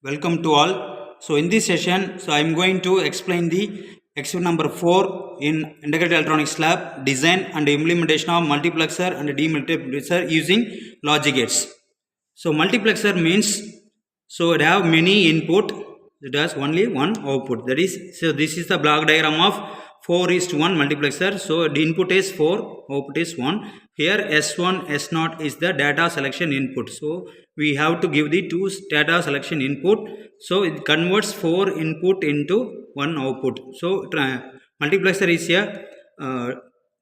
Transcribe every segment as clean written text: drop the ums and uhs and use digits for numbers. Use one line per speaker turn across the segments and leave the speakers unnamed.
Welcome to all. So in this session, I am going to explain the experiment number 4 in integrated electronics lab, design and implementation of multiplexer and demultiplexer using logic gates. So multiplexer means it have many input, it has only one output. That is, so this is the block diagram of 4:1 multiplexer. So the input is 4, output is 1. Here S1, S0 is the data selection input. So we have to give the two data selection input. So it converts 4 input into 1 output. So multiplexer is a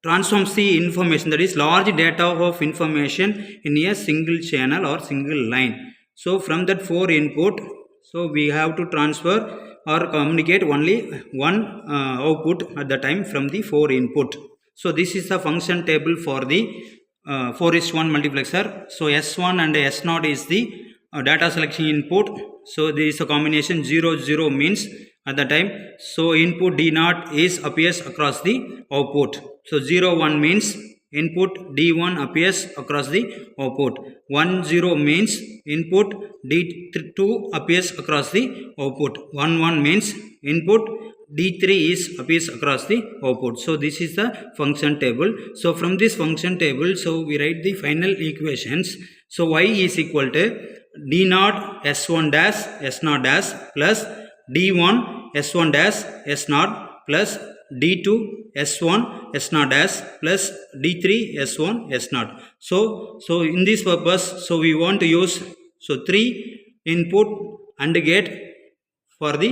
transforms the information, that is large data of information in a single channel or single line. So from that 4 input, so we have to transfer or communicate only one output at the time from the 4 input. So this is the function table for the 4:1 multiplexer. So S1 and S0 is the data selection input. So there is a combination 0 0 means at the time, so input D0 is appears across the output. So 0 1 means input D1 appears across the output. 1 0 means input D2 appears across the output. 1 1 means input D3 appears across the output. So this is the function table. So from this function table, so we write the final equations. So y is equal to D0 S1 dash S0 dash plus D1 S1 dash S0 plus D2 S1 S0 dash plus D3 S1 S0. So in this purpose, so we want to use 3 input AND gate for the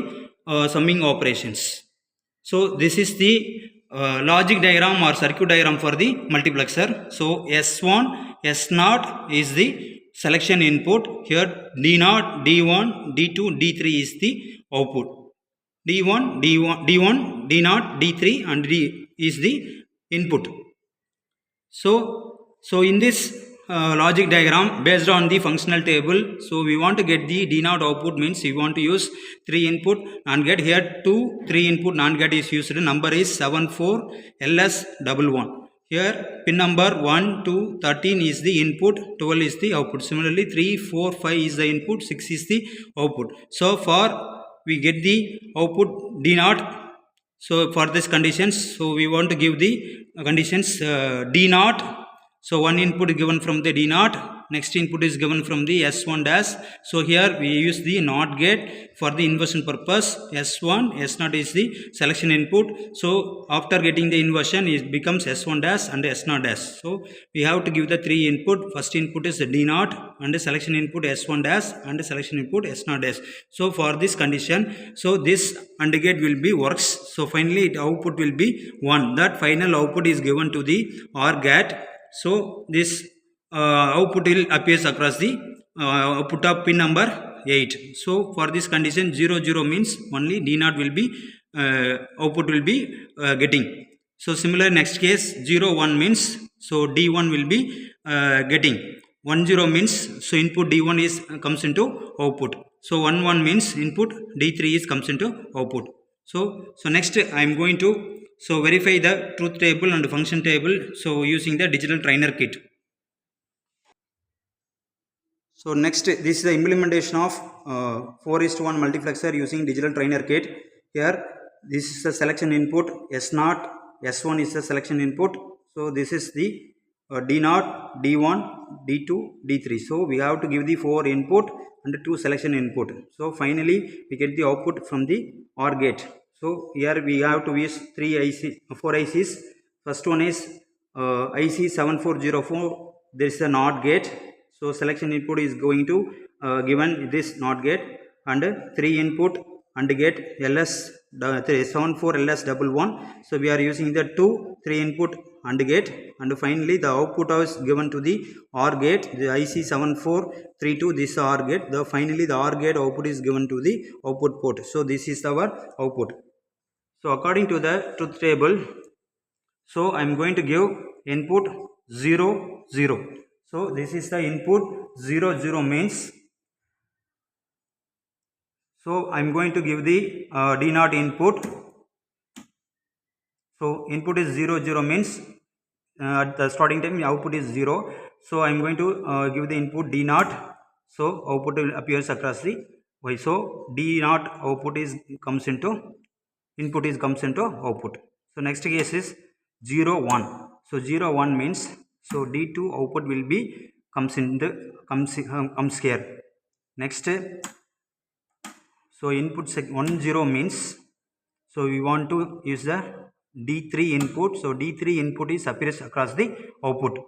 summing operations. So this is the logic diagram or circuit diagram for the multiplexer. So S1 S0 is the selection input. Here D0 D1 D2 D3 is the output. D1 D0 D3 and D is the input. So in this logic diagram based on the functional table, so we want to get the D0 output, means we want to use 3 input NAND gate. Here 3 input NAND gate is used. Number is 74LS11. Here pin number 1 to 13 is the input, 12 is the output. Similarly 3 4 5 is the input, 6 is the output. So for we get the output D0. So for this conditions, so we want to give the conditions D0. So one input is given from the D0, next input is given from the S1 dash. So here we use the NOT gate for the inversion purpose. S1 S0 is the selection input. So after getting the inversion, it becomes S1 dash and S0 dash. So we have to give the 3 input. First input is the D0 and the selection input S1 dash and the selection input S0 dash. So for this condition, so this AND gate will be works. So finally the output will be 1. That final output is given to the OR gate. So this output will appears across the output of pin number 8. So for this condition 0 0 means only D0 will be output will be getting. So similar next case 0 1 means so D1 will be getting. 1 0 means so input D1 is comes into output. So 1 1 means input D3 is comes into output. So next I am going to verify the truth table and function table, so using the digital trainer kit. So next, this is the implementation of 4:1 multiplexer using digital trainer kit. Here this is the selection input S0, S1 is the selection input. So this is the D0, D1, D2, D3. So we have to give the 4 input and 2 selection input. So finally we get the output from the OR gate. So here we have to use 4 ICs. First one is IC 7404. There is a NOT gate. So selection input is going to given this NOT gate, and 3 input AND gate LS 74LS11. So we are using the 3 input AND gate, and finally the output is given to the OR gate, the IC 7432. This OR gate. Finally the OR gate output is given to the output port. So this is our output. So according to the truth table, so I am going to give input 0 0. So this is the input 0 0 means, so I am going to give the D0 input. So input is 0 0 means at the starting time output is 0. So I am going to give the input D0. So output will appears across the Why? So D naught output is comes into input is comes into output. So next case is 0 1. So 0 1 means so D2 output will be comes in the comes here. Next, so input 1 0 means so we want to use the D3 input. So D3 input is appears across the output.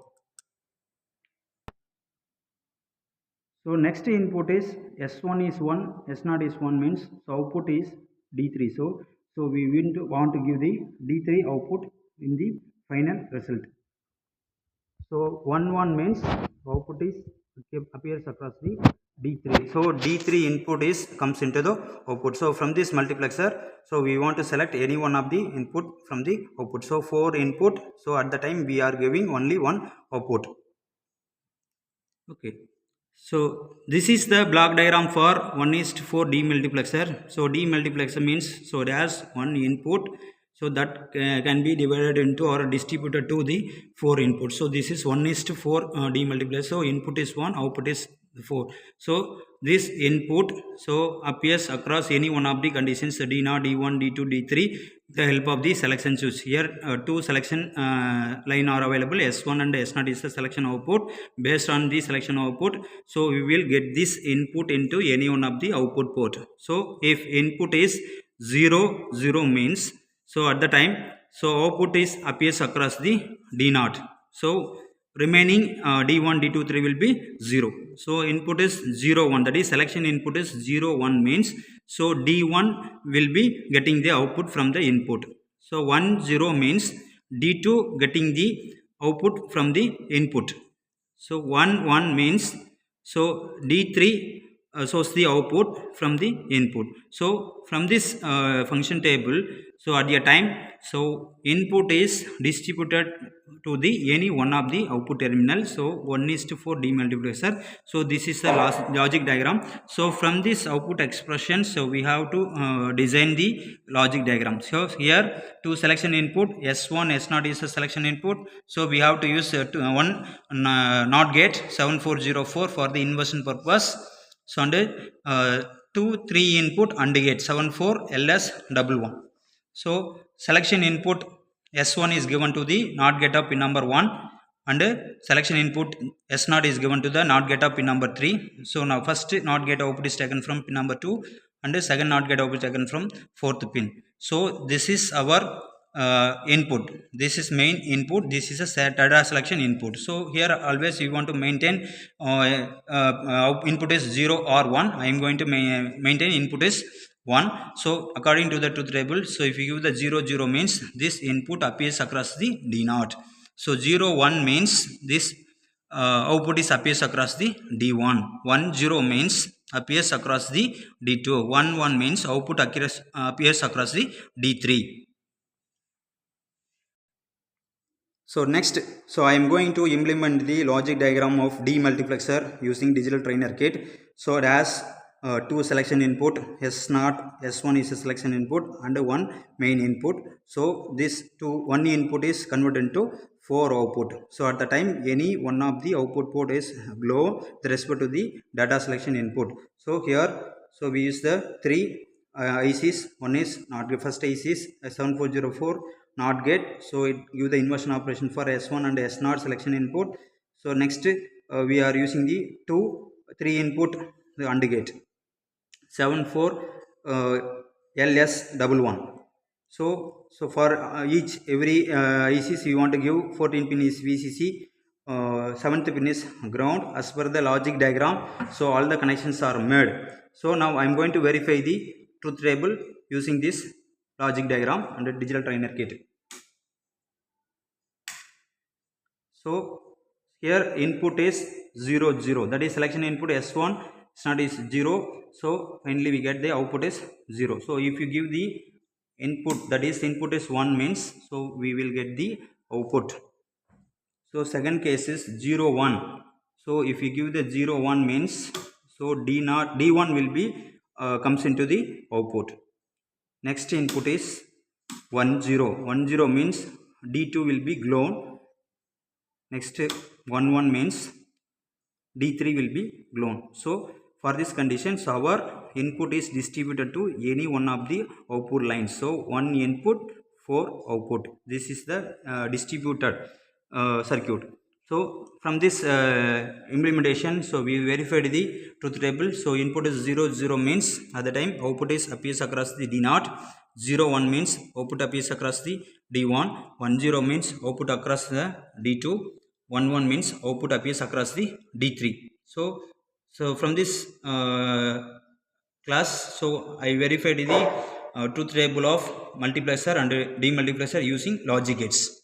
So next input is S1 is 1, S0 is 1 means so output is D3. So we want to give the D3 output in the final result. So 1 1 means output is appears across the D3. So D3 input is comes into the output. So from this multiplexer, so we want to select any one of the input from the output. So 4 input. So at the time we are giving only one output. Okay. So this is the block diagram for 1:4 demultiplexer. So demultiplexer means so it has one input, so that can be divided into or distributed to the 4 inputs. So this is 1:4 demultiplexer. So input is 1, output is 4. So this input so appears across any one of the conditions D0, D1, D2, D3 the help of the selection choose. Here two selection line are available, S1 and S0 is the selection output. Based on the selection output, so we will get this input into any one of the output port. So if input is 0 0 means so at the time so output is appears across the D0. So remaining D1 D2 3 will be 0. So input is 0 1, that is selection input is 0 1 means so D1 will be getting the output from the input. So 1 0 means D2 getting the output from the input. So 1 1 means so D3 shows the output from the input. So from this function table, so at a time so input is distributed to the any one of the output terminal. So 1:4 demultiplexer. So this is the logic diagram. So from this output expression, so we have to design the logic diagram. So here two selection input S1 S0 is a selection input. So we have to use one NOT gate 7404 for the inversion purpose. So and 2 3 input AND gate 74 LS11. So selection input S1 is given to the NOT gate of pin number 1 and selection input S0 is given to the NOT gate of pin number 3. So now first NOT gate output is taken from pin number 2 and the second NOT gate output is taken from 4th pin. So this is our input. This is main input. This is a data selection input. So here always you want to maintain input is 0 or 1. I am going to maintain input is 1. So according to the truth table, so if you give the 0 0 means this input appears across the D0. So 0 1 means this output is appears across the D1. 1 0 means appears across the D2. 1 1 means output appears across the D3. So next, so I am going to implement the logic diagram of demultiplexer using digital trainer kit. So it has two selection input, S0, S1 is a selection input and one main input. So this one input is converted into 4 output. So at the time any one of the output port is glow with respect to the data selection input. So here, so we use the 3 ICs. One is not first IC is 7404 NOT gate. So it give the inversion operation for S1 and S0 selection input. So next we are using the 3 input the AND gate 74 LS11. So for each every ICs we want to give 14 pin is VCC, 7th pin is ground as per the logic diagram. So all the connections are made. So now I am going to verify the truth table using this logic diagram and a digital trainer kit. So here input is 0 0, that is selection input S1 S0 is 0. So finally we get the output is 0. So if you give the input, that is input is 1 means so we will get the output. So second case is 0 1. So if you give the 0 1 means so D1 will be comes into the output. Next input is 1 0. 1 0 means D2 will be glown. Next 1 1 means D3 will be glown. So for this condition, so our input is distributed to any one of the output lines. So one input, 4 output. This is the distributed circuit. So from this implementation, so we verified the truth table. So input is 0 0 means at the time output is appears across the D0. 0 1 means output appears across the D1. 1 0 means output across the D2. 1 1 means output appears across the D3. So from this class, so I verified the truth table of multiplexer and demultiplexer using logic gates.